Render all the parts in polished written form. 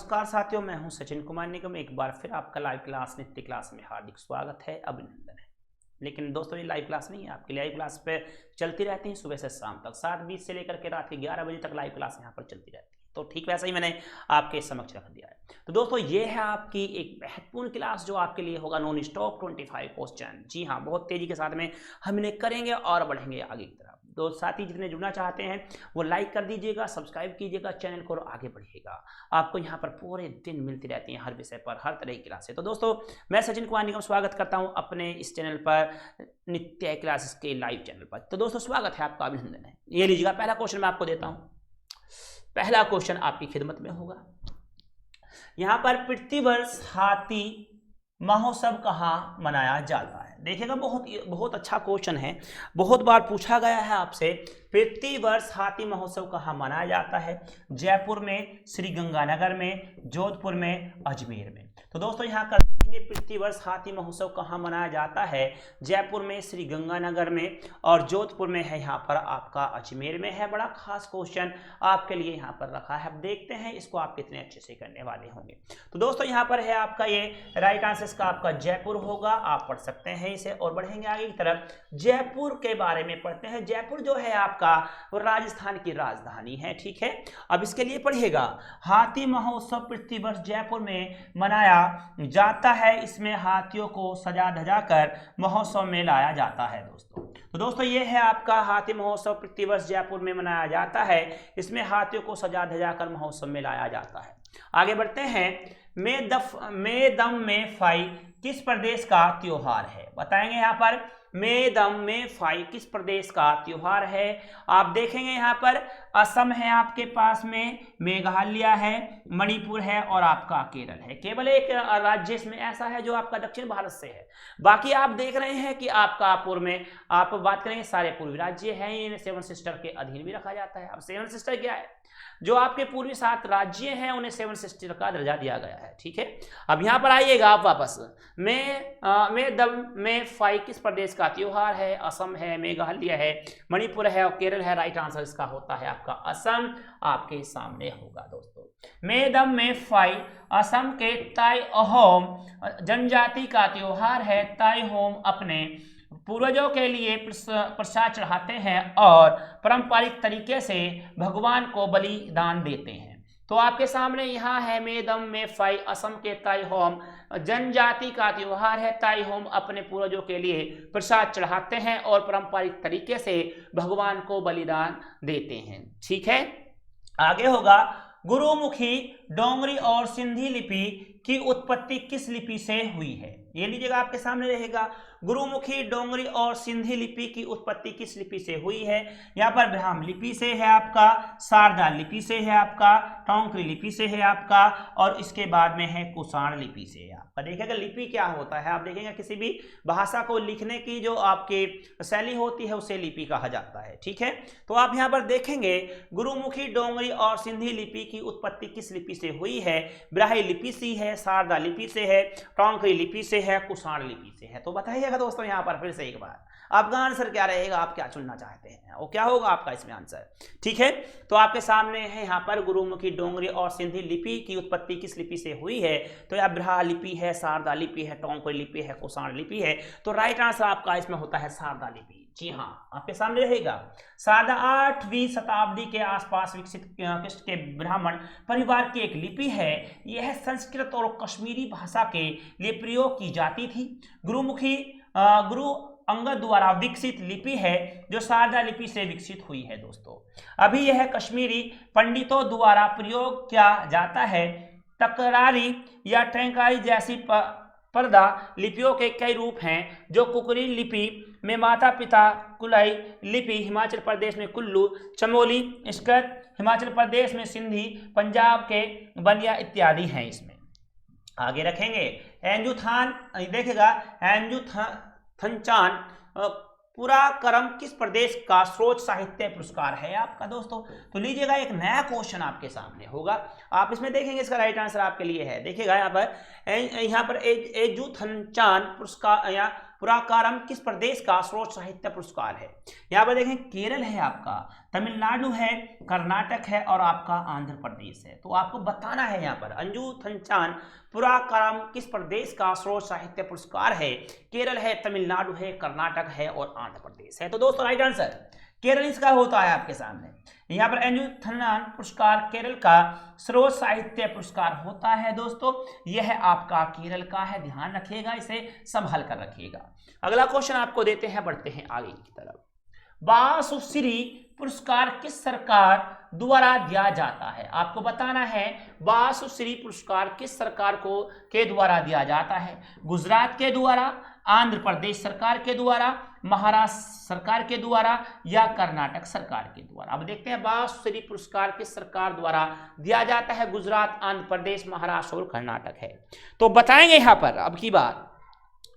नमस्कार साथियों, मैं हूं सचिन कुमार निगम। एक बार फिर आपका लाइव क्लास नित्य क्लास में हार्दिक स्वागत है, अभिनंदन है। लेकिन दोस्तों ये लाइव क्लास नहीं है, आपकी लाइव क्लास पे चलती रहती है सुबह से शाम तक, 7:20 से लेकर के रात के 11 बजे तक लाइव क्लास यहाँ पर चलती रहती है। तो ठीक वैसा ही मैंने आपके समक्ष रख दिया है। तो दोस्तों ये है आपकी एक महत्वपूर्ण क्लास जो आपके लिए होगा नॉन स्टॉप 25 क्वेश्चन। जी हाँ, बहुत तेजी के साथ में हम इन्हें करेंगे और बढ़ेंगे आगे की तरफ। तो साथी जितने जुड़ना चाहते हैं वो लाइक कर दीजिएगा, सब्सक्राइब कीजिएगा चैनल को और आगे बढ़िएगा। आपको यहाँ पर पूरे दिन मिलती रहती है हर विषय पर, हर तरह की क्लासें। तो दोस्तों मैं सचिन कुमार निगम स्वागत करता हूँ अपने इस चैनल पर, नित्य क्लासेस के लाइव चैनल पर। तो दोस्तों स्वागत है आपका, अभिनंदन है। ये लीजिएगा, पहला क्वेश्चन मैं आपको देता हूँ। पहला क्वेश्चन आपकी खिदमत में होगा। यहाँ पर प्रतिवर्ष हाथी महोत्सव कहाँ मनाया जाता है? देखिएगा, बहुत अच्छा क्वेश्चन है, बहुत बार पूछा गया है आपसे। प्रतिवर्ष हाथी महोत्सव कहाँ मनाया जाता है? जयपुर में, श्री गंगानगर में, जोधपुर में, अजमेर में। तो दोस्तों यहाँ कर देंगे प्रतिवर्ष हाथी महोत्सव कहाँ मनाया जाता है? जयपुर में, श्री गंगानगर में और जोधपुर में है यहाँ पर आपका अजमेर में है। बड़ा खास क्वेश्चन आपके लिए यहाँ पर रखा है। अब देखते हैं इसको आप कितने अच्छे से करने वाले होंगे। तो दोस्तों यहाँ पर है आपका ये राइट आंसर का आपका जयपुर होगा। आप पढ़ सकते हैं इसे और बढ़ेंगे आगे की तरफ। जयपुर के बारे में पढ़ते हैं। जयपुर जो है आपका वो राजस्थान की राजधानी है, ठीक है। अब इसके लिए पढ़िएगा, हाथी महोत्सव प्रतिवर्ष जयपुर में मनाया जाता है। इसमें हाथियों को सजा धजा कर महोत्सव में लाया जाता है दोस्तों। तो दोस्तों ये है आपका हाथी महोत्सव प्रतिवर्ष जयपुर में मनाया जाता है। इसमें हाथियों को सजा धजा कर महोत्सव में लाया जाता है। आगे बढ़ते हैं। मे दम में फाई किस प्रदेश का त्योहार है? बताएंगे यहाँ पर मे दम में फाई किस प्रदेश का त्योहार है। आप देखेंगे यहाँ पर असम है आपके पास में, मेघालय है, मणिपुर है और आपका केरल है। केवल एक राज्य इसमें ऐसा है जो आपका दक्षिण भारत से है। बाकी आप देख रहे हैं कि आपका पूर्व में आप बात करेंगे सारे पूर्वी राज्य हैं, इन्हें सेवन सिस्टर के अधीन भी रखा जाता है। अब सेवन सिस्टर क्या है? जो आपके पूर्वी 7 राज्य हैं उन्हें सेवन सिस्टर का दर्जा दिया गया है, ठीक है। अब यहाँ पर आइएगा आप वापस। मे दम में फाई किस प्रदेश का त्योहार है? असम है, मेघालय है, मणिपुर है और केरल है। राइट आंसर इसका होता है आपका असम, आपके सामने होगा दोस्तों। मे दम में फाई असम के ताई अहोम जनजाति का त्योहार है। ताई होम अपने पूर्वजों के लिए प्रसाद चढ़ाते हैं और पारंपरिक तरीके से भगवान को बलिदान देते हैं। तो आपके सामने यहाँ है मे दम में फाई असम के ताई होम जनजाति का त्योहार है। ताई होम अपने पूर्वजों के लिए प्रसाद चढ़ाते हैं और पारंपरिक तरीके से भगवान को बलिदान देते हैं, ठीक है। आगे होगा, गुरुमुखी डोंगरी और सिंधी लिपि की उत्पत्ति किस लिपि से हुई है? ये लीजिएगा, आपके सामने रहेगा। गुरुमुखी डोंगरी और सिंधी लिपि की उत्पत्ति किस लिपि से हुई है? यहाँ पर ब्राह्मी लिपि से है आपका, शारदा लिपि से है आपका, टोंकरी लिपि से है आपका और इसके बाद में है कुषाण लिपि से है आपका। देखिएगा लिपि क्या होता है, आप देखेंगे किसी भी भाषा को लिखने की जो आपकी शैली होती है उसे लिपि कहा जाता है, ठीक है। तो आप यहाँ पर देखेंगे गुरुमुखी डोंगरी और सिंधी लिपि की उत्पत्ति किस लिपि से हुई है? ब्राह्मी लिपि से है, शारदा लिपि से है, टोंकरी लिपि से है, कुषाण लिपि से है। तो बताइएगा दोस्तों यहाँ पर फिर से एक बार आपका आंसर क्या रहेगा, आप क्या चुनना चाहते हैं, वो क्या होगा आपका इसमें आंसर, ठीक है। तो आपके सामने है यहाँ पर गुरुमुखी डोंगरी और सिंधी लिपि की उत्पत्ति किस लिपि से हुई है? तो यह ब्राह्मी लिपि है, शारदा लिपि है, टोंकरी लिपि है, कुषाण लिपि है। तो राइट आंसर आपका इसमें होता है शारदा लिपि। जी हाँ, आपके सामने रहेगा। शारदा 8वीं शताब्दी के आसपास विकसित के ब्राह्मण परिवार की एक लिपि है। यह संस्कृत और कश्मीरी भाषा के लिए प्रयोग की जाती थी। गुरुमुखी गुरु अंगद द्वारा विकसित लिपि है जो शारदा लिपि से विकसित हुई है दोस्तों। अभी यह कश्मीरी पंडितों द्वारा प्रयोग किया जाता है। तकरारी या टैंकारी जैसी पर्दा लिपियों के कई रूप हैं जो कुकरी लिपि में माता पिता, कुलाई लिपि हिमाचल प्रदेश में कुल्लू, चमोली स्कत हिमाचल प्रदेश में सिंधी, पंजाब के बनिया इत्यादि हैं। इसमें आगे रखेंगे एंजुथान, देखिएगा एंजुथनचान पुराकरम किस प्रदेश का स्रोत साहित्य पुरस्कार है आपका दोस्तों। तो लीजिएगा, एक नया क्वेश्चन आपके सामने होगा, आप इसमें देखेंगे इसका राइट आंसर आपके लिए है। देखिएगा यहाँ पर एंजुथनचान पुरस्कार या पुरस्कारम किस प्रदेश का सर्वोच्च साहित्य पुरस्कार है? यहाँ पर देखें केरल है आपका, तमिलनाडु है, कर्नाटक है और आपका आंध्र प्रदेश है। तो आपको बताना है यहाँ पर अंजू थंचान पुरस्कारम किस प्रदेश का सर्वोच्च साहित्य पुरस्कार है? केरल है, तमिलनाडु है, कर्नाटक है और आंध्र प्रदेश है। तो दोस्तों राइट आंसर केरल इसका होता है आपके सामने। यहाँ पर अंजू थंचान पुरस्कार केरल का सर्वोच्च साहित्य पुरस्कार होता है दोस्तों, यह आपका केरल का है, ध्यान रखिएगा, इसे संभाल कर रखिएगा। अगला क्वेश्चन आपको देते हैं, बढ़ते हैं आगे की तरफ। बासुश्री पुरस्कार किस सरकार द्वारा दिया जाता है? आपको बताना है बासुश्री पुरस्कार किस सरकार के द्वारा दिया जाता है? गुजरात के द्वारा, आंध्र प्रदेश सरकार के द्वारा, महाराष्ट्र सरकार के द्वारा या कर्नाटक सरकार के द्वारा? अब देखते हैं बासुश्री पुरस्कार किस सरकार द्वारा दिया जाता है? गुजरात, आंध्र प्रदेश, महाराष्ट्र और कर्नाटक है। तो बताएंगे यहाँ पर अब की बार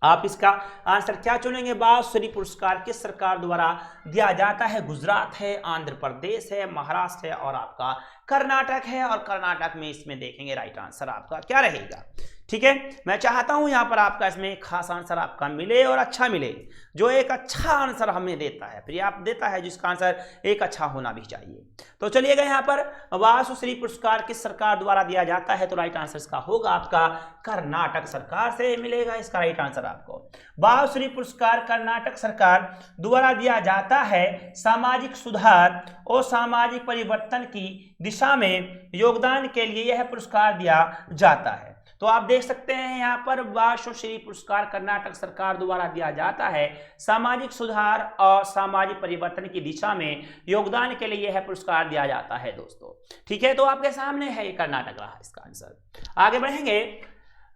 आप इसका आंसर क्या चुनेंगे? बासुश्री पुरस्कार किस सरकार द्वारा दिया जाता है? गुजरात है, आंध्र प्रदेश है, महाराष्ट्र है और आपका कर्नाटक है। और कर्नाटक में इसमें देखेंगे राइट आंसर आपका क्या रहेगा। ठीक है, मैं चाहता हूं यहां पर आपका इसमें खास आंसर आपका मिले और अच्छा मिले, जो एक अच्छा आंसर हमें देता है, फिर आप देता है जिसका आंसर एक अच्छा होना भी चाहिए। तो चलिएगा यहाँ पर बासुश्री पुरस्कार किस सरकार द्वारा दिया जाता है? तो राइट आंसर इसका होगा आपका कर्नाटक सरकार से मिलेगा इसका राइट आंसर आपको। बासुश्री पुरस्कार कर्नाटक सरकार द्वारा दिया जाता है सामाजिक सुधार और सामाजिक परिवर्तन की दिशा में योगदान के लिए यह पुरस्कार दिया जाता है। तो आप देख सकते हैं यहाँ पर बासुश्री पुरस्कार कर्नाटक सरकार द्वारा दिया जाता है सामाजिक सुधार और सामाजिक परिवर्तन की दिशा में योगदान के लिए यह पुरस्कार दिया जाता है दोस्तों। ठीक है, तो आपके सामने है ये कर्नाटक रहा इसका आंसर। आगे बढ़ेंगे।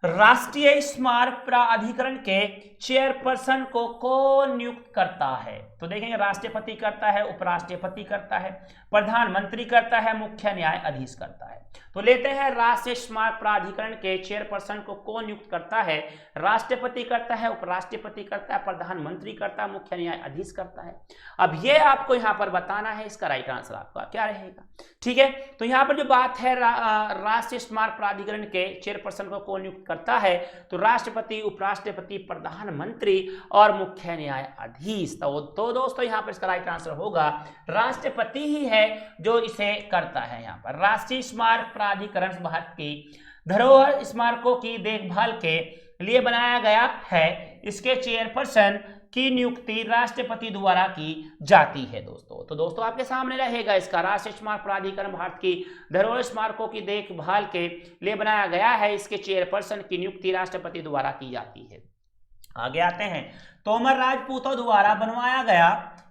राष्ट्रीय स्मारक प्राधिकरण के चेयरपर्सन को कौन नियुक्त करता है? तो देखेंगे राष्ट्रपति करता है, उपराष्ट्रपति करता है, प्रधानमंत्री करता है, मुख्य न्यायाधीश करता है। तो लेते हैं राष्ट्रीय स्मारक प्राधिकरण के चेयरपर्सन को कौन नियुक्त करता है? राष्ट्रपति करता है, उपराष्ट्रपति करता है, प्रधानमंत्री करता है, मुख्य न्यायाधीश करता है। अब ये आपको यहाँ पर बताना है, इसका राइट आंसर आपका क्या रहेगा। ठीक है, तो यहाँ पर जो बात है राष्ट्रीय स्मारक प्राधिकरण के चेयरपर्सन को कौन नियुक्त करता है? तो राष्ट्रपति, उपराष्ट्रपति, प्रधानमंत्री और मुख्य न्यायाधीश। तो दोस्तों यहाँ पर इसका राइट आंसर होगा राष्ट्रपति ही है जो इसे करता है। यहाँ पर राष्ट्रीय स्मारक प्राधिकरण भारत की धरोहर स्मारकों की देखभाल के लिए बनाया गया है। इसके चेयरपर्सन की नियुक्ति राष्ट्रपति द्वारा की जाती है दोस्तों। तो दोस्तों आपके सामने रहेगा इसका राष्ट्रीय स्मारक प्राधिकरण भारत की धरोहर स्मारकों की देखभाल के लिए बनाया गया है। इसके चेयरपर्सन की नियुक्ति राष्ट्रपति द्वारा की जाती है। आगे आते हैं। तोमर राजपूतों द्वारा बनवाया गया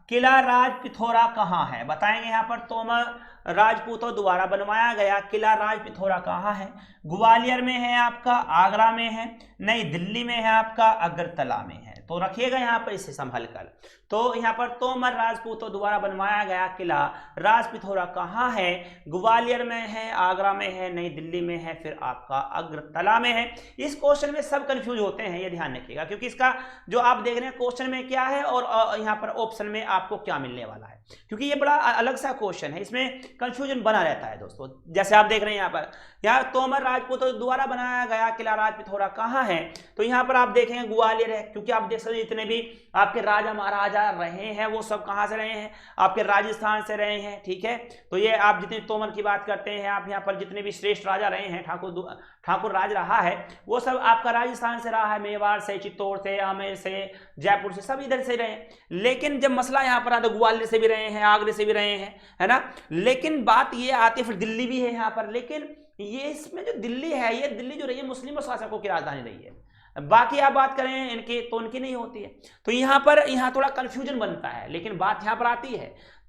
किला राज पिथौरा कहाँ है? बताएंगे यहाँ पर तोमर राजपूतों द्वारा बनवाया गया किला राज पिथौरा कहाँ है? ग्वालियर में है आपका, आगरा में है, नई दिल्ली में है आपका, अगरतला में है। तो रखिएगा यहाँ पर इसे संभल कर। तो यहाँ पर तोमर राजपूतों द्वारा बनवाया गया किला राज पिथौरा कहाँ है? ग्वालियर में है, आगरा में है, नई दिल्ली में है, फिर आपका अगरतला में है। इस क्वेश्चन में सब कंफ्यूज होते हैं, ये ध्यान रखिएगा, क्योंकि इसका जो आप देख रहे हैं क्वेश्चन में क्या है और यहाँ पर ऑप्शन में आपको क्या मिलने वाला है, क्योंकि ये बड़ा अलग सा क्वेश्चन है, इसमें कंफ्यूजन बना रहता है दोस्तों। जैसे आप देख रहे हैं यहाँ पर, यहाँ तोमर राजपूतों द्वारा बनाया गया किला राज पिथौरा कहाँ है? तो यहाँ पर आप देखेंगे ग्वालियर है, क्योंकि आप देख सकते हैं जितने भी आपके राजा महाराजा रहे हैं वो सब कहाँ से रहे हैं? आपके राजस्थान से रहे हैं। ठीक है, तो ये आप जितने तोमर की बात करते हैं, आप यहाँ पर जितने भी श्रेष्ठ राजा रहे हैं, ठाकुर राज रहा है, वो सब आपका राजस्थान से रहा है, मेवाड़ से, चित्तौड़ से, आमेर से, जयपुर से, सब इधर से रहे। लेकिन जब मसला यहाँ पर आता है ग्वालियर से भी रहे हैं, आगरे से भी रहे हैं, है ना। लेकिन बात ये आती है, फिर दिल्ली भी है यहाँ पर, लेकिन ये इसमें जो दिल्ली है, ये दिल्ली जो रही है मुस्लिम शासकों की राजधानी रही है। बाकी आप बात करें इनकी तो उनकी नहीं होती है। तो यहाँ थोड़ा कंफ्यूजन बनता है, लेकिन बात यहाँ पर आती है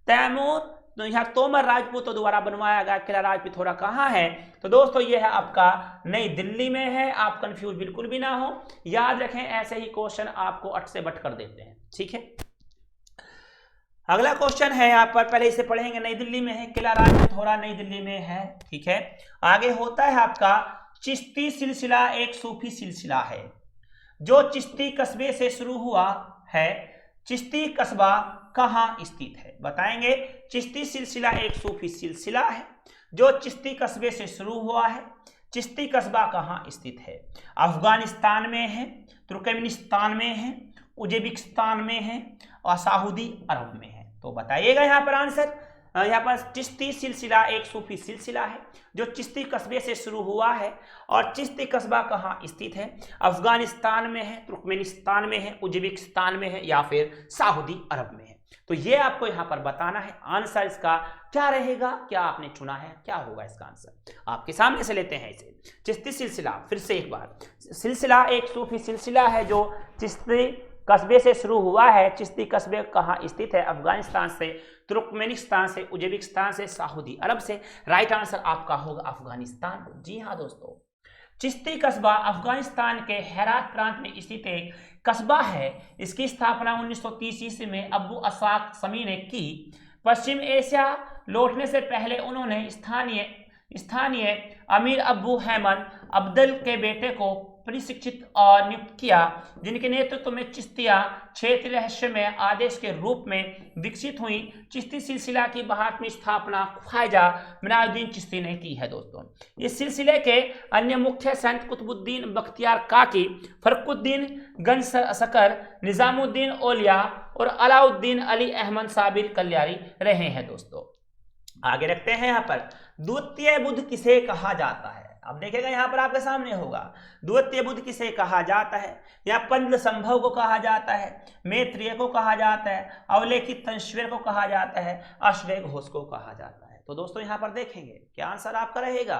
तैमूर, तो यहाँ तोमर राजपूतों द्वारा बनवाया गया किला राज पिथौरा कहाँ है? तो दोस्तों ये है आपका नई दिल्ली में है। आप कंफ्यूज बिल्कुल भी ना हो, याद रखें, ऐसे ही क्वेश्चन आपको अट से बट कर देते हैं। ठीक है, अगला क्वेश्चन है यहाँ पर, पहले इसे पढ़ेंगे। नई दिल्ली में है किला राज पिथौरा, नई दिल्ली में है। ठीक है, आगे होता है आपका चिश्ती सिलसिला एक सूफी सिलसिला है जो चिश्ती कस्बे से शुरू हुआ है। चिश्ती कस्बा कहाँ स्थित है? बताएंगे। चिश्ती सिलसिला एक सूफी सिलसिला है जो चिश्ती कस्बे से शुरू हुआ है। चिश्ती कस्बा कहाँ स्थित है? अफगानिस्तान में है, तुर्कमेनिस्तान में है, उज्बेकिस्तान में है और सऊदी अरब में है। तो बताइएगा यहाँ पर आंसर। यहाँ पर चिश्ती सिलसिला एक सूफी सिलसिला है जो चिश्ती कस्बे से शुरू हुआ है। और चिश्ती कस्बा कहाँ स्थित है? अफगानिस्तान में है, तुर्कमेनिस्तान में है, उज्बेकिस्तान में है या फिर सऊदी अरब में है। तो ये आपको यहाँ पर बताना है। आंसर इसका क्या रहेगा? क्या आपने चुना है? क्या होगा इसका आंसर? आपके सामने से लेते हैं इसे। चिश्ती सिलसिला, फिर से एक बार, सिलसिला एक सूफी सिलसिला है जो चिश्ती कस्बे से शुरू हुआ है। चिश्ती कस्बे कहाँ स्थित है? अफगानिस्तान से, तुर्कमेनिस्तान से, उज्बेकिस्तान से, सऊदी अरब से। राइट आंसर आपका होगा अफगानिस्तान। जी हाँ दोस्तों, चिश्ती कस्बा अफगानिस्तान के हेरात प्रांत में स्थित एक कस्बा है। इसकी स्थापना 1930 ईस्वी में अबू असाक समी ने की। पश्चिम एशिया लौटने से पहले उन्होंने स्थानीय अमीर अबू हैमद अब्दल के बेटे को प्रशिक्षित और नियुक्त किया, जिनके नेतृत्व में चिश्तिया क्षेत्र रहस्यमय आदेश के रूप में विकसित हुई। चिश्ती सिलसिला की भारत में स्थापना ख्वाजा मिनाजुद्दीन चिश्ती ने की है दोस्तों। इस सिलसिले के अन्य मुख्य संत कुतुबुद्दीन बख्तियार काकी, फरकुद्दीन गंज शकर, निजामुद्दीन औलिया और अलाउद्दीन अली अहमद साबिर कल्याणी रहे हैं दोस्तों। आगे रखते हैं यहाँ पर, द्वितीय बुद्ध किसे कहा जाता है? अब देखिएगा यहाँ पर आपके सामने होगा, द्वितीय बुद्ध किसे कहा जाता है? या पंद्ल संभव को कहा जाता है, मैत्रेय को कहा जाता है, अवलेखित तंश्वेर को कहा जाता है, अश्वेघ घोष को कहा जाता है। तो दोस्तों यहाँ पर देखेंगे क्या आंसर आपका रहेगा,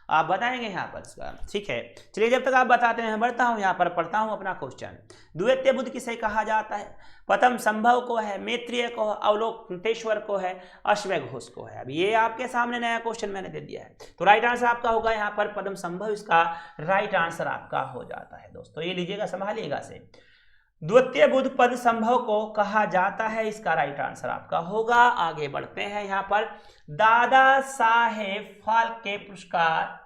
आप बताएंगे यहाँ पर इसका। ठीक है, चलिए जब तक आप बताते हैं बढ़ता हूँ, यहाँ पर पढ़ता हूँ अपना क्वेश्चन। द्वितीय बुद्ध किसे कहा जाता है? प्रथम संभव को है, मैत्रेय को है, अवलोकितेश्वर को है, अश्वेघ घोष को है। अब ये आपके सामने नया क्वेश्चन मैंने दे दिया है। तो राइट आंसर आपका होगा यहाँ पर प्रथम संभव, इसका राइट आंसर आपका हो जाता है दोस्तों। ये लीजिएगा, संभालिएगा से, द्वितीय बुद्ध पद संभव को कहा जाता है, इसका राइट आंसर आपका होगा। आगे बढ़ते हैं यहाँ पर, दादा साहेब फाल्के पुरस्कार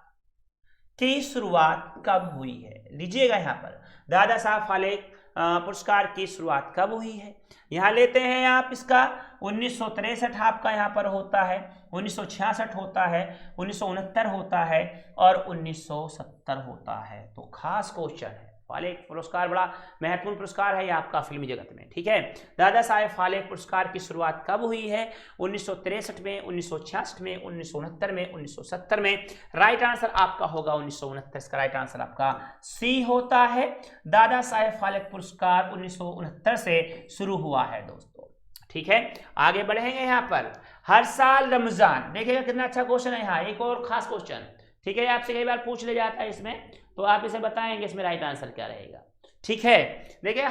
की शुरुआत कब हुई है? लीजिएगा यहाँ पर, दादा साहब फाल्के पुरस्कार की शुरुआत कब हुई है? यहाँ लेते हैं आप इसका 1963 आपका यहाँ पर होता है, 1966 होता है, 1969 होता है और 1970 होता है। तो खास क्वेश्चन है। फाल्के पुरस्कार बड़ा महत्वपूर्ण पुरस्कार है ये आपका फिल्मी जगत में। ठीक है, दादा साहेब फाल्के पुरस्कार की शुरुआत कब हुई है? 1963 में, 1966 में, 1969 में, 1970 में। राइट आंसर आपका होगा 1969। इसका राइट आंसर आपका सी होता है। दादा साहेब फाल्के पुरस्कार 1969 से शुरू हुआ है दोस्तों। ठीक है, आगे बढ़ेंगे यहाँ पर, हर साल रमजान, देखिएगा कितना अच्छा क्वेश्चन है यहाँ, एक और खास क्वेश्चन। ठीक है, आपसे कई बार पूछ ले जाता है इसमें, तो आप इसे बताएंगे इसमें राइट आंसर क्या रहेगा। ठीक है, देखिए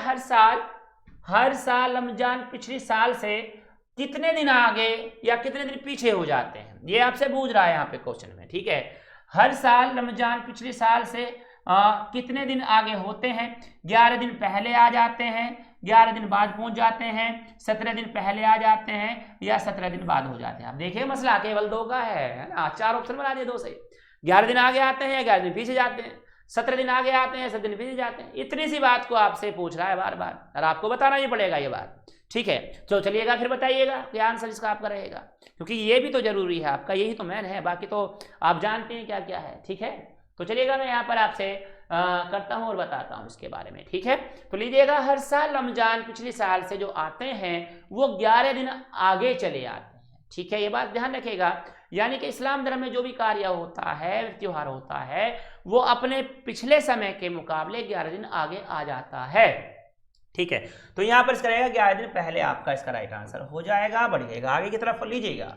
हर साल रमजान पिछले साल से कितने दिन आगे या कितने दिन पीछे हो जाते हैं, ये आपसे पूछ रहा है यहाँ पे क्वेश्चन में। ठीक है, हर साल रमजान पिछले साल से कितने दिन आगे होते हैं? 11 दिन पहले आ जाते हैं, 11 दिन बाद पहुंच जाते हैं, 17 दिन पहले आ जाते हैं या 17 दिन बाद हो जाते हैं। आप देखिए मसला केवल दो का है ना, 4 ऑप्शन बना दिए, 2 सही। 11 दिन आगे आते हैं या 11 दिन पीछे जाते हैं, 17 दिन आगे आते हैं, 17 दिन पीछे जाते हैं। इतनी सी बात को आपसे पूछ रहा है बार बार, और आपको बताना ही पड़ेगा ये बात। ठीक है, तो चलिएगा फिर बताइएगा क्या आंसर इसका आपका रहेगा, क्योंकि ये भी तो जरूरी है आपका, यही तो मेन है, बाकी तो आप जानते हैं क्या क्या है। ठीक है, तो चलिएगा मैं यहाँ पर आपसे करता हूँ और बताता हूँ इसके बारे में। ठीक है, तो लीजिएगा, हर साल रमजान पिछले साल से जो आते हैं वो 11 दिन आगे चले आते हैं। ठीक है, ये बात ध्यान रखिएगा, यानी कि इस्लाम धर्म में जो भी कार्य होता है, त्योहार होता है, वो अपने पिछले समय के मुकाबले 11 दिन आगे आ जाता है। ठीक है, तो यहाँ पर इसका रहेगा 11 दिन पहले, आपका इसका राइट आंसर हो जाएगा। बढ़िएगा आगे की तरफ लीजिएगा,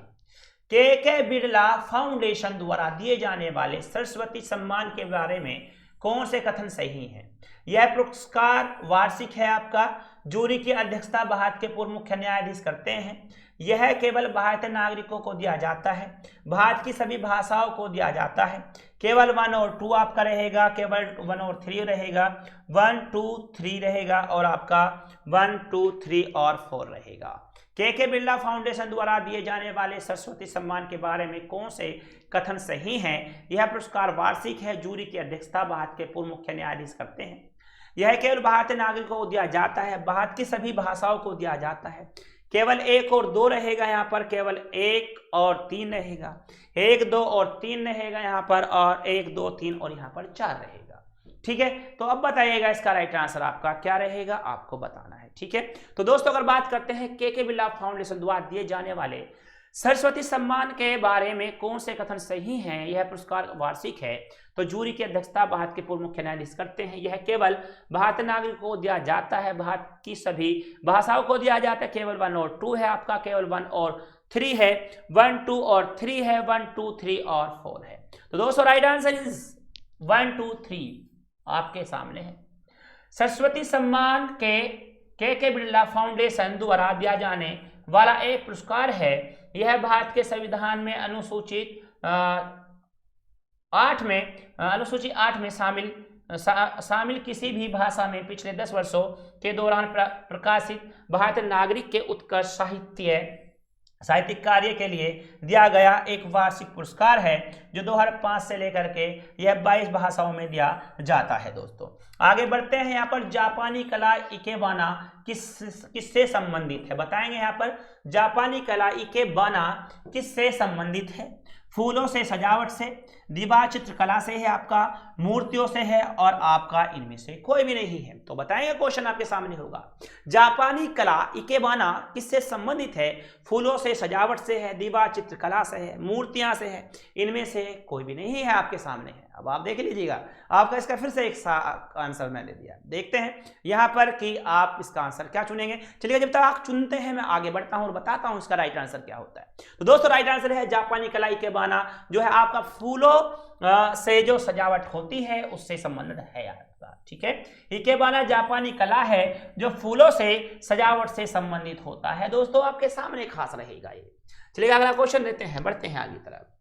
के बिरला फाउंडेशन द्वारा दिए जाने वाले सरस्वती सम्मान के बारे में कौन से कथन सही हैं? यह पुरस्कार वार्षिक है आपका, जूरी की अध्यक्षता भारत के पूर्व मुख्य न्यायाधीश करते हैं। यह केवल भारतीय नागरिकों को दिया जाता है, भारत की सभी भाषाओं को दिया जाता है। केवल 1 और 2 आपका रहेगा, केवल 1 और 3 रहेगा, 1, 2, 3 रहेगा और आपका 1, 2, 3 और 4 रहेगा। के बिरला फाउंडेशन द्वारा दिए जाने वाले सरस्वती सम्मान के बारे में कौन से कथन सही हैं? यह पुरस्कार वार्षिक है, जूरी की अध्यक्षता भारत के पूर्व मुख्य न्यायाधीश करते हैं। यह केवल भारतीय नागरिकों को दिया जाता है, भारत की सभी भाषाओं को दिया जाता है। केवल 1 और 2 रहेगा यहाँ पर, केवल 1 और 3 रहेगा, 1, 2 और 3 रहेगा यहाँ पर, और 1, 2, 3 और यहाँ पर 4 रहेगा। ठीक है, तो अब बताइएगा इसका राइट आंसर आपका क्या रहेगा, आपको बताना है। ठीक है, तो दोस्तों अगर बात करते हैं के बिरला फाउंडेशन द्वारा दिए जाने वाले सरस्वती सम्मान के बारे में कौन से कथन सही हैं, यह पुरस्कार वार्षिक है, तो जूरी की अध्यक्षता भारत के पूर्व मुख्य न्यायाधीश करते हैं। यह केवल भारतीय नागरिकों को दिया जाता है, भारत की सभी भाषाओं को दिया जाता है। केवल 1 और 2 है आपका, केवल 1 और 3 है, 1 2 और 3 है, 1 2 3 और 4 है। तो दोस्तों राइट आंसर इज 1 2 3 आपके सामने है। सरस्वती सम्मान के बिरला फाउंडेशन द्वारा दिया जाने वाला एक पुरस्कार है। यह भारत के संविधान में अनुसूचित 8 में शामिल किसी भी भाषा में पिछले 10 वर्षों के दौरान प्रकाशित भारतीय नागरिक के उत्कृष्ट साहित्यिक कार्य के लिए दिया गया एक वार्षिक पुरस्कार है, जो 2005 से लेकर के यह 22 भाषाओं में दिया जाता है। दोस्तों आगे बढ़ते हैं। यहाँ पर जापानी कला इकेबाना किससे संबंधित है, बताएंगे। यहाँ पर जापानी कला इकेबाना किससे संबंधित है? फूलों से, सजावट से, दीवार चित्रकला से है आपका, मूर्तियों से है और आपका इनमें से कोई भी नहीं है। तो बताएंगे, क्वेश्चन आपके सामने होगा। जापानी कला इकेबाना किससे संबंधित है? फूलों से, सजावट से है, दीवार चित्रकला से है, मूर्तियां से है, इनमें से कोई भी नहीं है, आपके सामने है। अब आप देख लीजिएगा, आपका इसका फिर से एक आंसर मैंने दिया। देखते हैं यहाँ पर कि आप इसका आंसर क्या चुनेंगे। चलिए, जब तक आप चुनते हैं मैं आगे बढ़ता हूँ और बताता हूँ इसका राइट आंसर क्या होता है। तो दोस्तों राइट आंसर है जापानी कला इकेबाना, जो है आपका फूलों से जो सजावट होती है उससे संबंधित है आपका। ठीक है, इकेबाना जापानी कला है जो फूलों से सजावट से संबंधित होता है। दोस्तों आपके सामने खास रहेगा ये। चलिए अगला क्वेश्चन देते हैं, बढ़ते हैं आगे तरफ।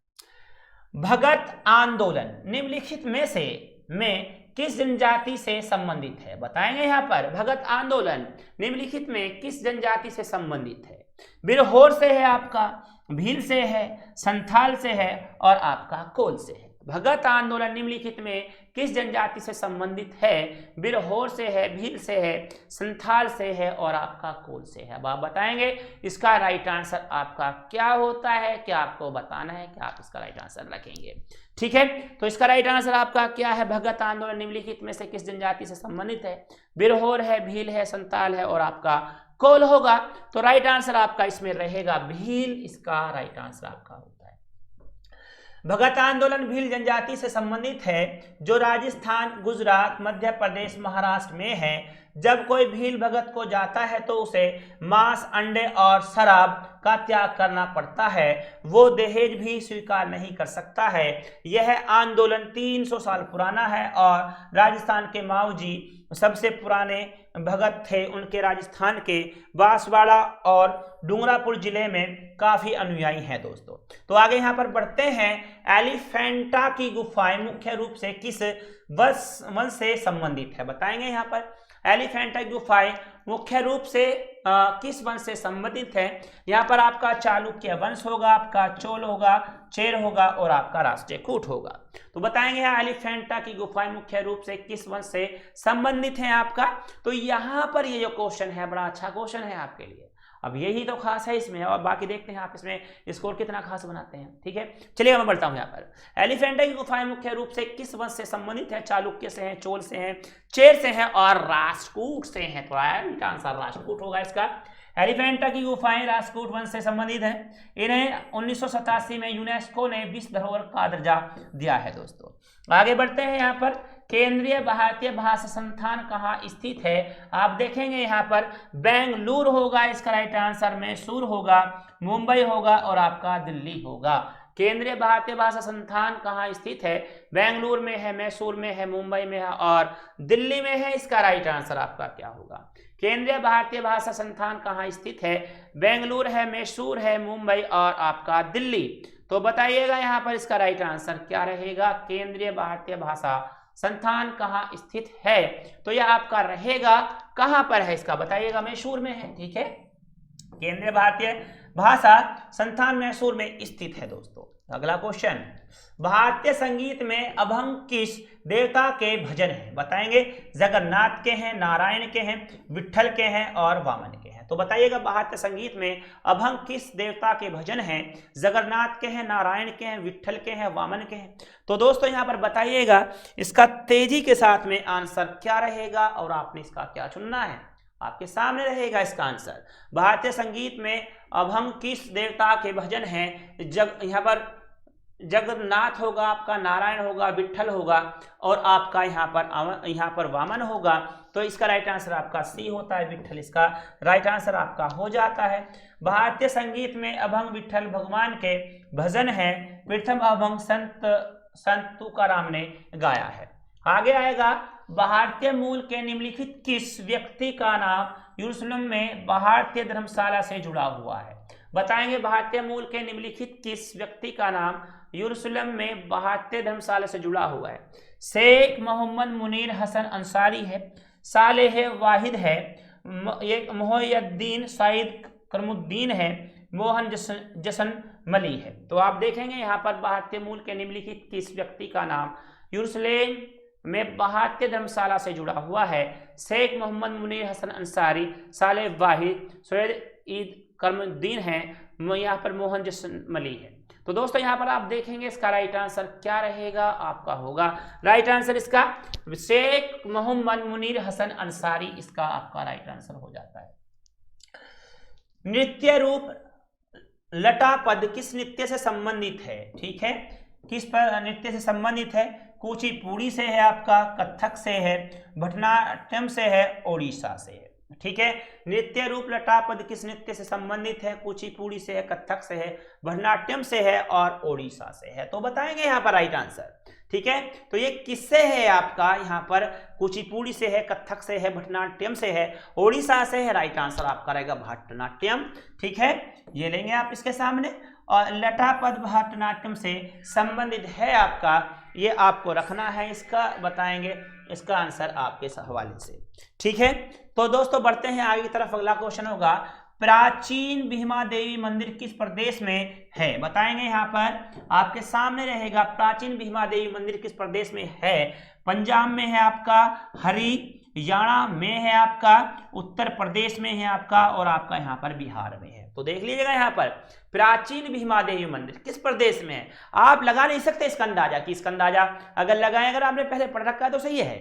भगत आंदोलन निम्नलिखित में किस जनजाति से संबंधित है, बताएंगे। यहाँ पर भगत आंदोलन निम्नलिखित में किस जनजाति से संबंधित है? बिरहोर से है आपका, भील से है, संथाल से है और आपका कोल से है। भगत आंदोलन निम्नलिखित में किस जनजाति से संबंधित है? बिरहोर से है, भील से है, संथाल से है और आपका कोल से है। अब आप बताएंगे इसका राइट आंसर आपका क्या होता है, क्या आपको बताना है कि आप इसका राइट आंसर रखेंगे। ठीक है, तो इसका राइट आंसर आपका क्या है? भगत आंदोलन निम्नलिखित में से किस जनजाति से संबंधित है? बिरहोर है, भील है, संथाल है और आपका कोल होगा। तो राइट आंसर आपका इसमें रहेगा भील, इसका राइट आंसर आपका होता है। भगत आंदोलन भील जनजाति से संबंधित है, जो राजस्थान, गुजरात, मध्य प्रदेश, महाराष्ट्र में है। जब कोई भील भगत को जाता है तो उसे मांस, अंडे और शराब का त्याग करना पड़ता है। वो दहेज भी स्वीकार नहीं कर सकता है। यह आंदोलन 300 साल पुराना है और राजस्थान के माऊजी सबसे पुराने भगत थे। उनके राजस्थान के बांसवाड़ा और डूंगरपुर जिले में काफी अनुयायी हैं। दोस्तों तो आगे यहाँ पर बढ़ते हैं। एलिफेंटा की गुफाएं मुख्य रूप से किस वंश से संबंधित है, बताएंगे। यहाँ पर एलिफेंटा की गुफाएं मुख्य रूप से किस वंश से संबंधित है? यहाँ पर आपका चालुक्य वंश होगा, आपका चोल होगा, चेर होगा और आपका राष्ट्रकूट होगा। तो बताएंगे यहाँ एलिफेंटा की गुफाएं मुख्य रूप से किस वंश से संबंधित है आपका। तो यहाँ पर ये जो क्वेश्चन है बड़ा अच्छा क्वेश्चन है आपके लिए। अब यही तो खास है इसमें, और बाकी देखते हैं आप इसमें स्कोर कितना खास बनाते हैं। ठीक है, चलिए मैं बढ़ता हूँ। यहाँ पर एलिफेंटा की गुफाएं मुख्य रूप से किस वंश से संबंधित है? चालुक्य से हैं, चोल से हैं, चेर से हैं और राष्ट्रकूट से हैं। तो आंसर राष्ट्रकूट होगा इसका। एलिफेंटा की गुफाएं राष्ट्रकूट वंश से संबंधित हैं। इन्हें 1987 में यूनेस्को ने विश्व धरोहर का दर्जा दिया है। दोस्तों आगे बढ़ते हैं। यहाँ पर केंद्रीय भारतीय भाषा संस्थान कहाँ स्थित है? आप देखेंगे यहाँ पर बेंगलुरु होगा इसका राइट आंसर, मैसूर होगा, मुंबई होगा और आपका दिल्ली होगा। केंद्रीय भारतीय भाषा संस्थान कहाँ स्थित है? बेंगलुरु में है, मैसूर में है, मुंबई में है और दिल्ली में है। इसका राइट आंसर आपका क्या होगा? केंद्रीय भारतीय भाषा संस्थान कहाँ स्थित है? बेंगलुरु है, मैसूर है, मुंबई और आपका दिल्ली। तो बताइएगा यहाँ पर इसका राइट आंसर क्या रहेगा? केंद्रीय भारतीय भाषा संस्थान कहाँ स्थित है? तो यह आपका रहेगा कहाँ पर है इसका बताइएगा? मैसूर में है। ठीक है, केंद्रीय भारतीय भाषा संस्थान मैसूर में स्थित है। दोस्तों अगला क्वेश्चन, भारतीय संगीत में अभंग किस देवता के भजन हैं? बताएंगे। जगन्नाथ के हैं, नारायण के हैं, विट्ठल के हैं और वामन के हैं। है। तो बताइएगा भारतीय संगीत में अभंग किस देवता के भजन हैं? जगन्नाथ के हैं, नारायण के हैं, विट्ठल के हैं, वामन के हैं? तो दोस्तों यहाँ पर बताइएगा इसका तेजी के साथ में आंसर क्या रहेगा और आपने इसका क्या चुनना है, आपके सामने रहेगा इसका आंसर। भारतीय संगीत में अभंग किस देवता के भजन हैं? यहाँ पर जगन्नाथ होगा आपका, नारायण होगा, विट्ठल होगा और आपका यहाँ पर वामन होगा। तो इसका राइट आंसर आपका सी होता है, विट्ठल इसका राइट आंसर आपका हो जाता है। भारतीय संगीत में अभंग विट्ठल भगवान के भजन हैं। प्रथम अभंग संत तुकाराम ने गाया है। आगे आएगा भारतीय मूल के निम्नलिखित किस व्यक्ति का नाम यरूशलेम में भारतीय धर्मशाला से जुड़ा हुआ है? बताएंगे भारतीय मूल के निम्नलिखित किस व्यक्ति का नाम यरूशलेम में भारतीय धर्मशाला से जुड़ा हुआ है? शेख मोहम्मद मुनीर हसन अंसारी है, सालेह वाहिद है, एक मोहिउद्दीन सईद करमुद्दीन है, मोहन जसन मली है। तो आप देखेंगे यहाँ पर भारतीय मूल के निम्नलिखित किस व्यक्ति का नाम यरूशलेम में भारतीय धर्मशाला से जुड़ा हुआ है? शेख मोहम्मद मुनीर हसन अंसारी, सालेह वाहिद, सईद ईद करमुद्दीन है, यहाँ पर मोहन जसन मली है। तो दोस्तों यहाँ पर आप देखेंगे इसका राइट आंसर क्या रहेगा, आपका होगा राइट आंसर इसका शेख मोहम्मद मुनीर हसन अंसारी, इसका आपका राइट आंसर हो जाता है। नृत्य रूप लटा पद किस नृत्य से संबंधित है? ठीक है, किस नृत्य से संबंधित है? कुचिपुड़ी से है आपका, कथक से है, भरतनाट्यम से है, ओडिशा से है। ठीक है, नृत्य रूप लटापद किस नृत्य से संबंधित है? कुचिपुड़ी से है, कथक से है, भरतनाट्यम से है और ओडिशा से है। तो बताएंगे यहाँ पर राइट आंसर। ठीक है, तो ये किससे है आपका? यहाँ पर कुचिपुड़ी से है, कथक से है, भरतनाट्यम से है, ओडिशा से है। राइट आंसर आपका रहेगा भरतनाट्यम। ठीक है, ये लेंगे आप इसके सामने। और लटापद भरतनाट्यम से संबंधित है आपका, ये आपको रखना है। इसका बताएंगे इसका आंसर आपके हवाले से। ठीक है, तो दोस्तों बढ़ते हैं आगे की तरफ। अगला क्वेश्चन होगा प्राचीन भीमा देवी मंदिर किस प्रदेश में है? बताएंगे यहाँ पर आपके सामने रहेगा प्राचीन भीमा देवी मंदिर किस प्रदेश में है? पंजाब में है आपका, हरियाणा में है आपका, उत्तर प्रदेश में है आपका और आपका यहाँ पर बिहार में है। तो देख लीजिएगा यहाँ पर प्राचीन भीमा देवी मंदिर किस प्रदेश में है। आप लगा नहीं सकते इसका अंदाजा, कि इसका अंदाजा अगर लगाएं, अगर आपने पहले पढ़ रखा है तो सही है,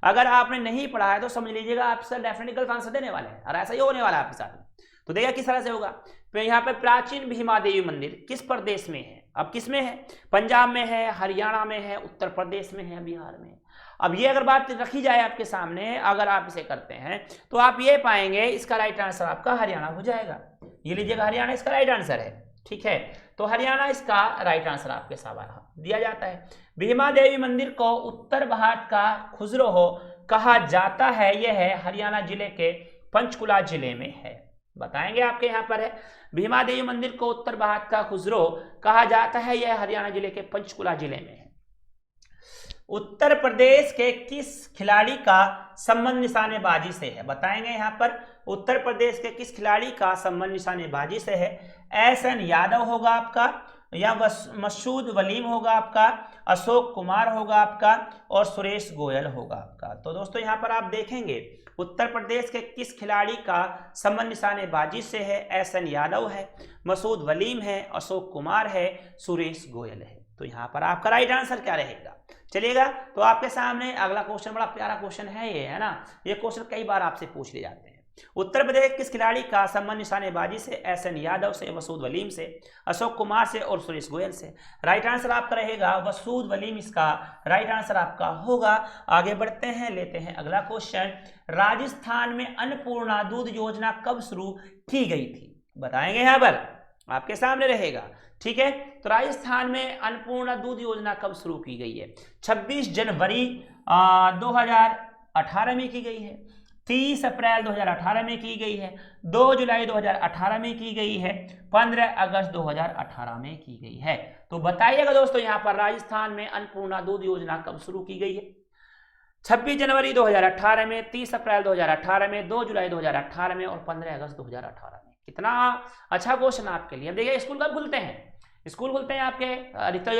अगर आपने नहीं पढ़ा है तो समझ लीजिएगा आप सर डेफिनेटली गलत आंसर देने वाले हैं और ऐसा ही होने वाला है आपके साथ में। तो देखिए किस तरह से होगा। तो यहाँ पे प्राचीन भीमा देवी मंदिर किस प्रदेश में है? अब किस में है? पंजाब में है, हरियाणा में है, उत्तर प्रदेश में है, बिहार में है। अब ये अगर बात रखी जाए आपके सामने, अगर आप इसे करते हैं तो आप ये पाएंगे इसका राइट आंसर आपका हरियाणा हो जाएगा। ये लीजिएगा हरियाणा इसका राइट आंसर है। ठीक है, तो हरियाणा इसका राइट आंसर आपके सामने दिया जाता है। भीमा देवी मंदिर को उत्तर भारत का खजुराहो कहा जाता है, यह है हरियाणा जिले के पंचकुला जिले में है। बताएंगे आपके यहाँ पर है भीमा देवी मंदिर को उत्तर भारत का खजुराहो कहा जाता है, यह हरियाणा जिले के पंचकुला जिले में है। उत्तर प्रदेश के किस खिलाड़ी का संबंध निशानेबाजी से है? बताएंगे यहाँ पर उत्तर प्रदेश के किस खिलाड़ी का संबंध निशानेबाजी से है? एसएन यादव होगा आपका, या मसूद वलीम होगा आपका, अशोक कुमार होगा आपका और सुरेश गोयल होगा आपका। तो दोस्तों यहाँ पर आप देखेंगे उत्तर प्रदेश के किस खिलाड़ी का संबंध निशानेबाजी से है? एसएन यादव है, मसूद वलीम है, अशोक कुमार है, सुरेश गोयल है। तो यहाँ पर आपका राइट आंसर क्या रहेगा? चलिएगा, तो आपके सामने अगला क्वेश्चन बड़ा प्यारा क्वेश्चन है ये, है ना। ये क्वेश्चन कई बार आपसे पूछ ले जाते हैं। उत्तर प्रदेश किस खिलाड़ी का संबंध निशानेबाजी से? एसएन यादव से, मसूद वलीम से, अशोक कुमार से और सुरेश गोयल से। राइट आंसर आपका रहेगा मसूद वलीम, इसका राइट आंसर आपका होगा। आगे बढ़ते हैं, लेते हैं अगला क्वेश्चन। राजस्थान में अन्नपूर्णा दूध योजना कब शुरू की गई थी? बताएंगे यहाँ पर आपके सामने रहेगा। ठीक है, तो राजस्थान में अन्नपूर्णा दूध योजना कब शुरू की गई है? 26 जनवरी 2018 में की गई है, 30 अप्रैल 2018 में की गई है, 2 जुलाई 2018 में की गई है, 15 अगस्त 2018 में की गई है। तो बताइएगा दोस्तों यहाँ पर राजस्थान में अन्नपूर्णा दूध योजना कब शुरू की गई है? 26 जनवरी 2018 में, 30 अप्रैल 2018 में, 2 जुलाई 2018 में और 15 अगस्त 2018 में। कितना अच्छा क्वेश्चन आपके लिए। देखिए स्कूल कब खुलते हैं? स्कूल खुलते हैं आपके अधिकतर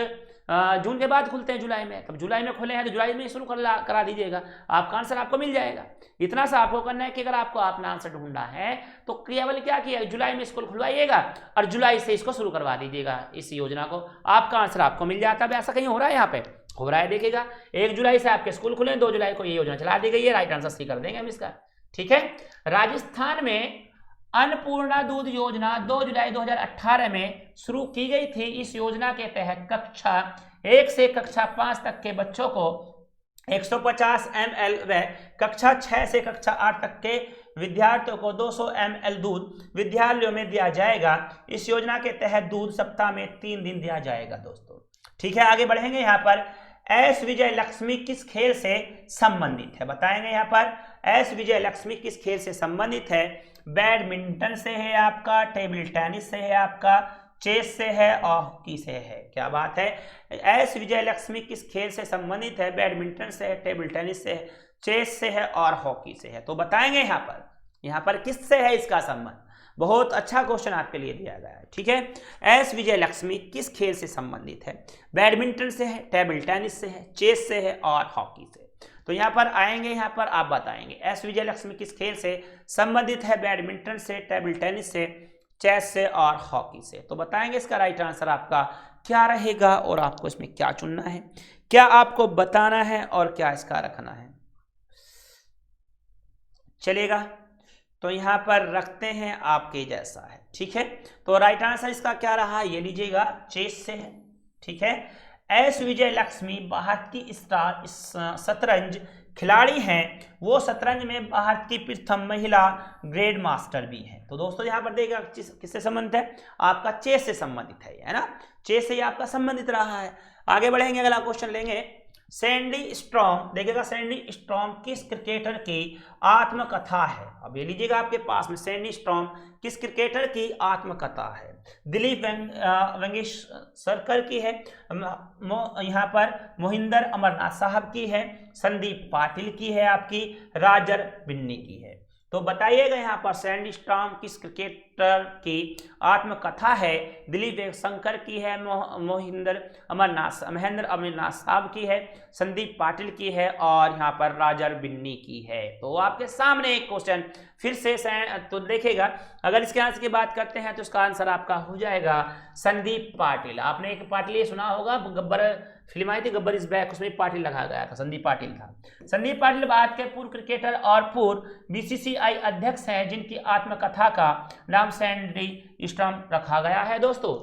जून के बाद खुलते हैं जुलाई में, तब जुलाई में खुले हैं तो जुलाई में शुरू करा दीजिएगा, आपका आंसर आपको मिल जाएगा। इतना सा आपको करना है कि अगर आपको अपना आंसर ढूंढना है तो केवल क्या किया, जुलाई में स्कूल खुलवाइएगा और जुलाई से इसको शुरू करवा दीजिएगा इस योजना को, आपका आंसर आपको मिल जाता है। ऐसा कहीं हो रहा है, यहाँ पे हो रहा है, देखिएगा 1 जुलाई से आपके स्कूल खुले, 2 जुलाई को ये योजना चला दी गई है। राइट आंसर सी कर देंगे हम इसका, ठीक है। राजस्थान में अन्नपूर्णा दूध योजना 2 जुलाई 2018 में शुरू की गई थी। इस योजना के तहत कक्षा 1 से कक्षा 5 तक के बच्चों को 150 ml व कक्षा 6 से कक्षा 8 तक के विद्यार्थियों को 200 ml दूध विद्यालयों में दिया जाएगा। इस योजना के तहत दूध सप्ताह में 3 दिन दिया जाएगा दोस्तों, ठीक है। आगे बढ़ेंगे, यहाँ पर एस विजय लक्ष्मी किस खेल से संबंधित है, बताएंगे। यहाँ पर एस विजय लक्ष्मी किस खेल से संबंधित है, बैडमिंटन से है आपका, टेबल टेनिस से है आपका, चेस से है और हॉकी से है। क्या बात है, एस विजय लक्ष्मी किस खेल से संबंधित है, बैडमिंटन से है, टेबल टेनिस से है, चेस से है और हॉकी से है। तो बताएंगे यहाँ पर किससे है इसका संबंध। बहुत अच्छा क्वेश्चन आपके लिए दिया गया है, ठीक है। एस विजय लक्ष्मी किस खेल से संबंधित है, बैडमिंटन से है, टेबल टेनिस से है, चेस से है और हॉकी से। तो यहाँ पर आएंगे, यहाँ पर आप बताएंगे एस विजय लक्ष्मी किस खेल से संबंधित है, बैडमिंटन से, टेबल टेनिस से, चेस से और हॉकी से। तो बताएंगे इसका राइट आंसर आपका क्या रहेगा और आपको इसमें क्या चुनना है, क्या आपको बताना है और क्या इसका रखना है। चलेगा, तो यहाँ पर रखते हैं आपके जैसा है, ठीक है। तो राइट आंसर इसका क्या रहा, ये लीजिएगा, चेस से है, ठीक है। एस विजय लक्ष्मी भारत की स्टार शतरंज खिलाड़ी हैं, वो शतरंज में भारत की प्रथम महिला ग्रैंड मास्टर भी हैं। तो दोस्तों यहाँ पर देखिएगा किससे संबंधित है, आपका चेस से संबंधित है ना, चेस से आपका संबंधित रहा है। आगे बढ़ेंगे, अगला क्वेश्चन लेंगे। सैंडी स्टॉर्म, देखिएगा सैंडी स्टॉर्म किस क्रिकेटर की आत्मकथा है। अब ये लीजिएगा आपके पास में, सैंडी स्टॉर्म किस क्रिकेटर की आत्मकथा है, दिलीप वेंगसरकर की है, यहाँ पर मोहिंदर अमरनाथ साहब की है, संदीप पाटिल की है, आपकी राजर बिन्नी की है। तो बताइएगा यहाँ पर सैंडी स्टॉर्म किस क्रिकेटर की आत्मकथा है, दिलीप वेंगसरकर की है, महेंद्र अमरनाथ साहब की है, संदीप पाटिल की है और यहाँ पर राजर बिन्नी की है। तो आपके सामने एक क्वेश्चन फिर से तो देखिएगा, अगर इसके आंसर की बात करते हैं तो इसका आंसर आपका हो जाएगा संदीप पाटिल। आपने एक पाटिल ये सुना होगा, गब्बर फिल्म आई थी गब्बर इज बैक, उसमें पाटिल लगाया गया था, संदीप पाटिल था। संदीप पाटिल भारत के पूर्व क्रिकेटर और पूर्व बीसीसीआई अध्यक्ष हैं, जिनकी आत्मकथा का नाम सैंडी स्टॉर्म रखा गया है दोस्तों,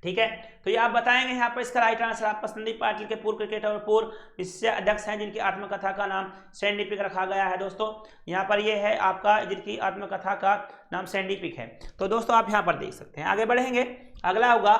ठीक है। तो ये आप बताएंगे यहाँ पर इसका राइट आंसर आपका संदीप पाटिल के पूर्व क्रिकेटर और पूर्व बीसीसीआई अध्यक्ष हैं, जिनकी आत्मकथा का नाम सैंडी पिक रखा गया है दोस्तों। यहाँ पर ये है आपका, जिनकी आत्मकथा का नाम सैंडी पिक है। तो दोस्तों आप यहाँ पर देख सकते हैं। आगे बढ़ेंगे, अगला होगा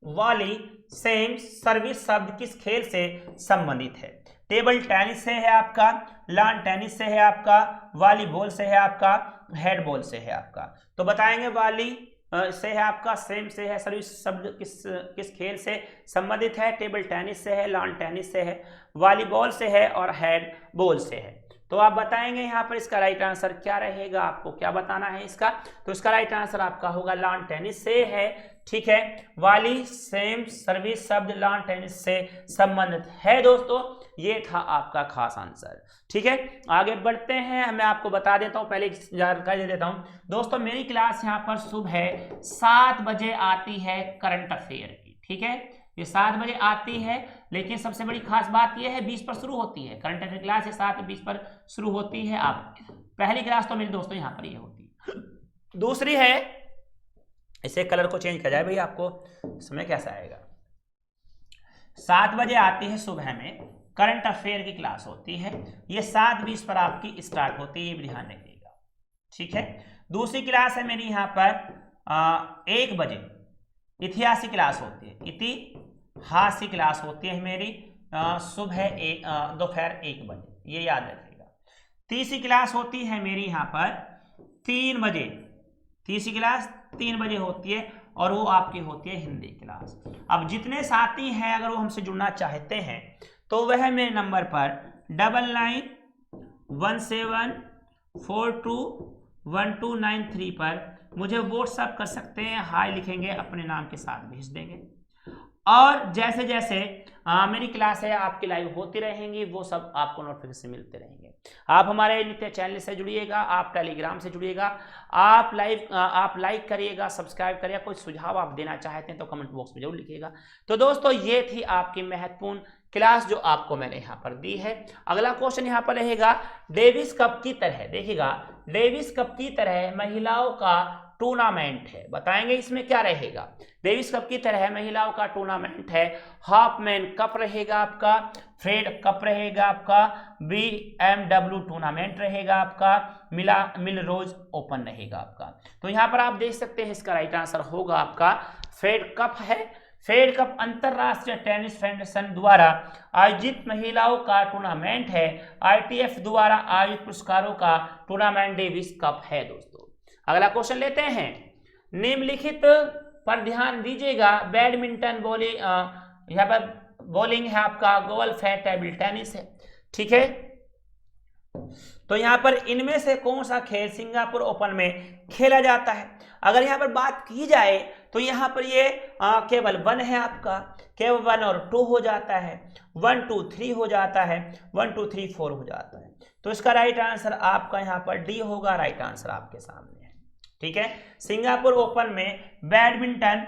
वाली सेम सर्विस शब्द किस खेल से संबंधित है, टेबल टेनिस से है आपका, लॉन टेनिस से है आपका, वॉलीबॉल से है आपका, हेडबॉल से है आपका। तो बताएंगे वाली से है आपका, सेम से है, सर्विस शब्द किस खेल से संबंधित है, टेबल टेनिस से है, लॉन टेनिस से है, वॉलीबॉल से है और हेडबॉल से है। तो आप बताएंगे यहाँ पर इसका राइट आंसर क्या रहेगा, आपको क्या बताना है इसका। तो इसका राइट आंसर आपका होगा लॉन टेनिस से है, ठीक है। वाली सेम सर्विस शब्द लॉन टेनिस से संबंधित है दोस्तों, ये था आपका खास आंसर, ठीक है। आगे बढ़ते हैं, मैं आपको बता देता हूँ, पहले जानकारी दे देता हूँ दोस्तों। मेरी क्लास यहाँ पर सुबह 7 बजे आती है करंट अफेयर की, ठीक है। ये 7 बजे आती है, लेकिन सबसे बड़ी खास बात यह है 20 पर शुरू होती है करंट अफेयर क्लास, 7:20 पर शुरू होती है। आप पहली क्लास तो मेरे दोस्तों यहाँ पर ये होती है। दूसरी है, इसे कलर को चेंज किया जाए भाई, आपको समय कैसा आएगा। 7 बजे आती है सुबह में, करंट अफेयर की क्लास होती है, ये 7:20 पर आपकी स्टार्ट होती है, ये भी ध्यान रखिएगा, ठीक है। दूसरी क्लास है मेरी यहाँ पर 1 बजे इतिहास की क्लास होती है, इतिहास की क्लास होती है मेरी सुबह दोपहर 1 बजे, ये याद रखिएगा। तीसरी क्लास होती है मेरी यहाँ पर 3 बजे, तीसरी क्लास 3 बजे होती है और वो आपकी होती है हिंदी क्लास। अब जितने साथी हैं अगर वो हमसे जुड़ना चाहते हैं तो वह मेरे नंबर पर 9917421293 पर मुझे व्हाट्सएप कर सकते हैं, हाय लिखेंगे, अपने नाम के साथ भेज देंगे। और जैसे जैसे मेरी क्लास है आपकी लाइव होती रहेंगी, वो सब आपको नोटिफिकेशन मिलते रहेंगे। आप हमारे नित्य चैनल से जुड़िएगा, आप टेलीग्राम से जुड़िएगा, आप लाइक करिएगा, सब्सक्राइब करिएगा। कोई सुझाव आप देना चाहते हैं तो कमेंट बॉक्स में जरूर लिखिएगा। तो दोस्तों ये थी आपकी महत्वपूर्ण क्लास जो आपको मैंने यहाँ पर दी है। अगला क्वेश्चन यहाँ पर रहेगा, डेविस कप की तरह, देखिएगा डेविस कप की तरह महिलाओं का टूर्नामेंट है, बताएंगे इसमें क्या रहेगा। डेविस कप की तरह महिलाओं का टूर्नामेंट है, हाफमैन कप रहेगा आपका, फ्रेड कप रहेगा आपका, BMW टूर्नामेंट रहेगा आपका, मिलरोज ओपन रहेगा आपका। तो यहाँ पर आप देख सकते हैं इसका राइट आंसर होगा आपका फ्रेड कप है। फ्रेड कप अंतरराष्ट्रीय टेनिस फेडरेशन द्वारा आयोजित महिलाओं का टूर्नामेंट है। ITF द्वारा आयोजित पुरस्कारों का टूर्नामेंट डेविस कप है दोस्तों। अगला क्वेश्चन लेते हैं, निम्नलिखित पर ध्यान दीजिएगा। बैडमिंटन बॉलिंग, यहाँ पर बॉलिंग है आपका, गोल्फ है, टेबल टेनिस है, ठीक है। तो यहाँ पर इनमें से कौन सा खेल सिंगापुर ओपन में खेला जाता है। अगर यहाँ पर बात की जाए तो यहाँ पर ये केवल 1 है आपका, केवल 1 और 2 हो जाता है, 1 2 3 हो जाता है, 1 2 3 4 हो जाता है। तो इसका राइट आंसर आपका यहाँ पर डी होगा, राइट आंसर आपके सामने है, ठीक है। सिंगापुर ओपन में badminton,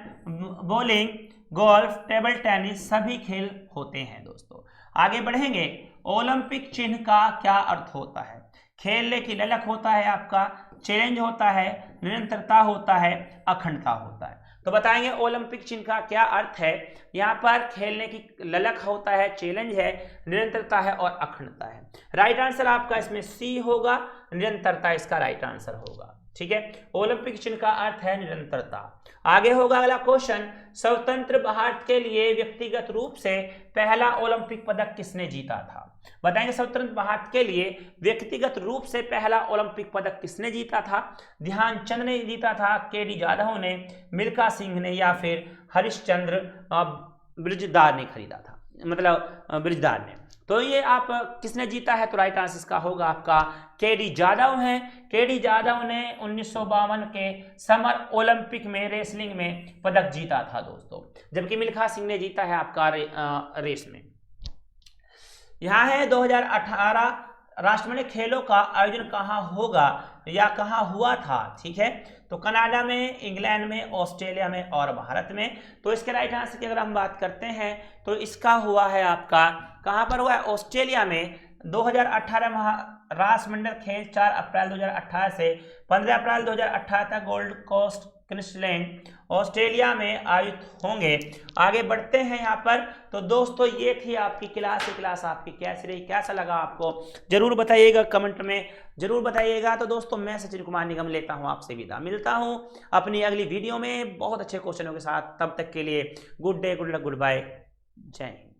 bowling, golf, table tennis सभी खेल होते हैं दोस्तों। आगे बढ़ेंगे, ओलंपिक चिन्ह का क्या अर्थ होता है। खेलने की ललक होता है आपका, चैलेंज होता है, निरंतरता होता है, अखंडता होता है। तो बताएंगे ओलंपिक चिन्ह का क्या अर्थ है। यहाँ पर खेलने की ललक होता है, चैलेंज है, निरंतरता है और अखंडता है। राइट आंसर आपका इसमें सी होगा, निरंतरता इसका राइट आंसर होगा, ठीक है। ओलंपिक चिन्ह का अर्थ है निरंतरता। आगे होगा अगला क्वेश्चन, स्वतंत्र भारत के लिए व्यक्तिगत रूप से पहला ओलंपिक पदक किसने जीता था। बताएंगे स्वतंत्र भारत के लिए व्यक्तिगत रूप से पहला ओलंपिक पदक किसने जीता था। ध्यानचंद ने जीता था, KD जाधव ने, मिल्खा सिंह ने, या फिर हरिश्चंद्र ब्रिजदार ने खरीदा था, मतलब ब्रिजदार ने। तो ये आप किसने जीता है, तो राइट आंसर इसका होगा आपका KD जाधव हैं। KD जाधव ने 1952 के समर ओलंपिक में रेसलिंग में पदक जीता था दोस्तों, जबकि मिल्खा सिंह ने जीता है आपका रेस में। यहाँ है 2018 राष्ट्रमंडल खेलों का आयोजन कहाँ होगा या कहाँ हुआ था, ठीक है। तो कनाडा में, इंग्लैंड में, ऑस्ट्रेलिया में और भारत में। तो इसके राइट आंसर की अगर हम बात करते हैं तो इसका हुआ है आपका, कहाँ पर हुआ है, ऑस्ट्रेलिया में। 2018 राष्ट्रमंडल खेल 4 अप्रैल 2018 से 15 अप्रैल 2018 तक गोल्ड कोस्ट क्वींसलैंड ऑस्ट्रेलिया में आयोजित होंगे। आगे बढ़ते हैं यहाँ पर। तो दोस्तों ये थी आपकी क्लास। क्लास आपकी कैसी रही, कैसा लगा आपको जरूर बताइएगा, कमेंट में जरूर बताइएगा। तो दोस्तों मैं सचिन कुमार निगम लेता हूँ आपसे विदा, मिलता हूँ अपनी अगली वीडियो में बहुत अच्छे क्वेश्चनों के साथ। तब तक के लिए good day, good luck, good bye, जय हिंद।